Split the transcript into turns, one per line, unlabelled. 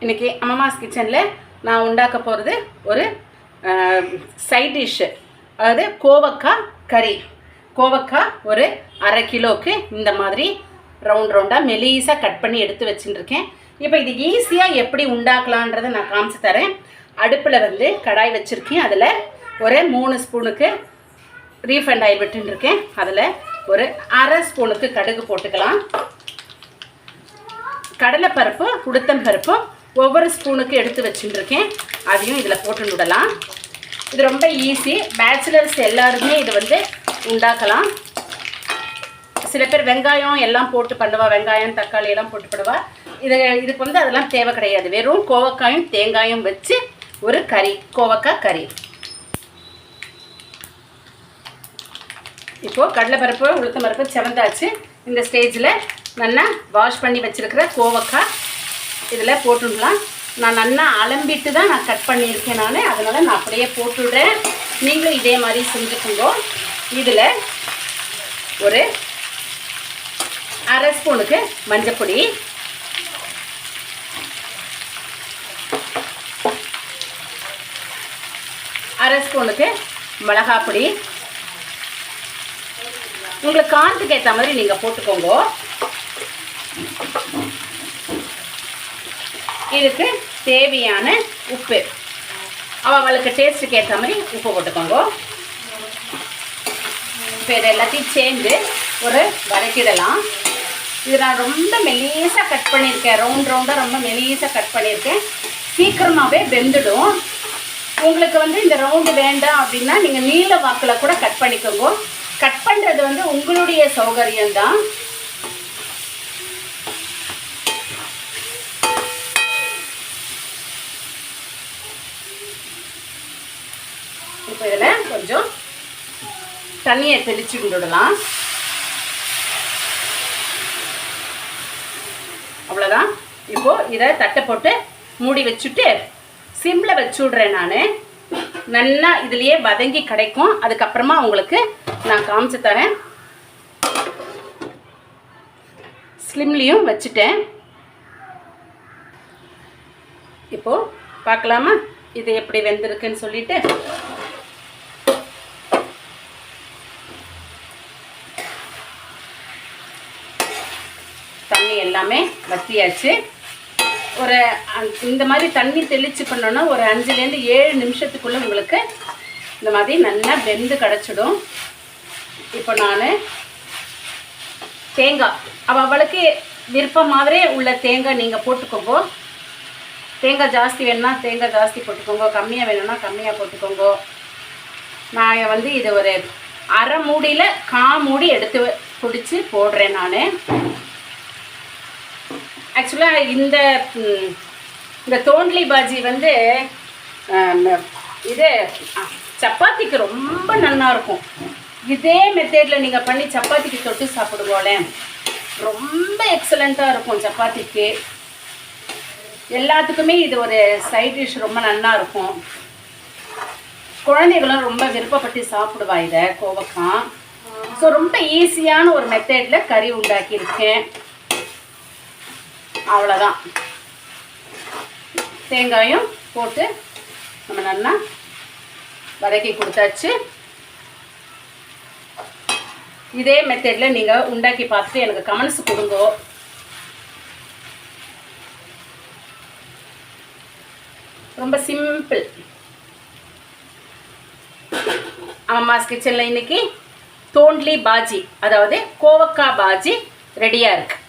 இன்றைக்கி அம்மாஸ் கிச்சனில் நான் உண்டாக்க போகிறது ஒரு சைட் டிஷ்ஷு. அதாவது கோவக்காய் கறி. கோவக்காய் ஒரு 1/2 கிலோவுக்கு இந்த மாதிரி ரவுண்டாக மெலிசாக கட் பண்ணி எடுத்து வச்சுட்டுருக்கேன். இப்போ இது ஈஸியாக எப்படி உண்டாக்கலான்றதை நான் காமிச்சு தரேன். அடுப்பில் வந்து கடாய் வச்சுருக்கேன். அதில் ஒரு 3 ஸ்பூனுக்கு ரீஃபைண்ட் ஆயில் விட்டுருக்கேன். அதில் ஒரு 1/2 ஸ்பூனுக்கு கடுகு போட்டுக்கலாம். கடலைப்பருப்பு உளுத்தம் பருப்பும் ஒவ்வொரு ஸ்பூனுக்கு எடுத்து வச்சுட்டுருக்கேன். அதையும் இதில் போட்டு விடலாம். இது ரொம்ப ஈஸி. பேச்சுலர்ஸ் எல்லாருமே இது வந்து உண்டாக்கலாம். சில பேர் வெங்காயம் எல்லாம் போட்டு பண்ணுவா, வெங்காயம் தக்காளி எல்லாம் போட்டு பண்ணுவா. இதுக்கு வந்து அதெல்லாம் தேவை கிடையாது. வெறும் கோவக்காயும் தேங்காயும் வச்சு ஒரு கறி, கோவக்காய் கறி. இப்போது கடலைப்பருப்பு உளுத்தம் பருப்பு செவந்தாச்சு. இந்த ஸ்டேஜில் நல்லா வாஷ் பண்ணி வச்சுருக்கிற கோவக்காய் இதில் போட்டுடலாம். நான் நல்லா அலம்பிட்டு தான் நான் கட் பண்ணியிருக்கேன். அதனால் நான் அப்படியே போட்டுவிடுறேன். நீங்களும் இதே மாதிரி செஞ்சுக்கோங்க. இதில் ஒரு 1/2 ஸ்பூனுக்கு மஞ்சப்பொடி, அரை ஸ்பூனுக்கு மிளகாப்பொடி. உங்களுக்கு காரத்துக்கு ஏற்ற மாதிரி நீங்கள் போட்டுக்கோங்க. இதுக்கு தேவையான உப்பு, அவளுக்கு டேஸ்ட்டுக்கு ஏற்ற மாதிரி உப்பு போட்டுக்கோங்க. இப்போ இதை எல்லாத்தையும் சேர்ந்து ஒரு வதக்கிடலாம். இது நான் ரொம்ப மெலிசாக கட் பண்ணியிருக்கேன். ரவுண்டாக ரொம்ப மெலிசாக கட் பண்ணியிருக்கேன். சீக்கிரமாகவே வெந்துடும். உங்களுக்கு வந்து இந்த ரவுண்டு வேண்டாம் அப்படின்னா நீங்கள் நீல வாக்கில் கூட கட் பண்ணிக்கோங்க. கட் பண்ணுறது வந்து உங்களுடைய சௌகரியம்தான். இப்போ இதில் கொஞ்சம் தண்ணியை தெளிச்சு விடலாம். அவ்வளோதான். இப்போது இதை தட்டை போட்டு மூடி வச்சுட்டு சிம்மில் வச்சு விட்றேன். நான் நல்லா இதுலேயே வதங்கி கிடைக்கும். அதுக்கப்புறமா உங்களுக்கு நான் காமிச்சு தரேன். ஸ்லிம்லேயும் வச்சுட்டேன். இப்போது பார்க்கலாமா இது எப்படி வெந்திருக்குன்னு சொல்லிட்டு. தண்ணி எல்லாமே வத்தியாச்சு. ஒரு இந்த மாதிரி தண்ணி தெளித்து பண்ணோன்னா ஒரு 5லேருந்து 7 நிமிஷத்துக்குள்ளே உங்களுக்கு இந்த மாதிரி நல்லா வெந்து கிடச்சிடும். இப்போ நான் தேங்காய், அவளுக்கு விருப்பம் மாதிரியே உள்ள தேங்காய் நீங்கள் போட்டுக்கோங்க. தேங்காய் ஜாஸ்தி வேணும்னா தேங்காய் ஜாஸ்தி போட்டுக்கோங்க, கம்மியாக வேணும்னா கம்மியாக போட்டுக்கோங்க. நான் வந்து இது ஒரு 1/2 மூடியில் 1/4 மூடி எடுத்து பிடிச்சி போடுறேன். நான் ஆக்சுவலாக இந்த தோண்ட்லி பாஜி வந்து இது சப்பாத்திக்கு ரொம்ப நல்லா இருக்கும். இதே மெத்தேடில் நீங்கள் பண்ணி சப்பாத்திக்கு தொட்டு சாப்பிடுவோலே ரொம்ப எக்ஸலண்ட்டாக இருக்கும். சப்பாத்திக்கு எல்லாத்துக்குமே இது ஒரு சைட் டிஷ் ரொம்ப நல்லா இருக்கும். குழந்தைகளும் ரொம்ப விருப்பப்பட்டு சாப்பிடுவா இதை, கோவக்காய். ஸோ ரொம்ப ஈஸியான ஒரு மெத்தேடில் கறி உண்டாக்கியிருக்கேன். அவ்வளோதான். தேங்காயும் போட்டு நம்ம நல்லா வதக்கி கொடுத்தாச்சு. இதே மெத்தடில் நீங்கள் உண்டாக்கி பார்த்துட்டு எனக்கு கமெண்ட்ஸ் கொடுங்க. ரொம்ப சிம்பிள். அம்மாஸ் கிச்சனில் இன்னைக்கு தோண்ட்லி பாஜி, அதாவது கோவக்காய் பாஜி ரெடியாக இருக்குது.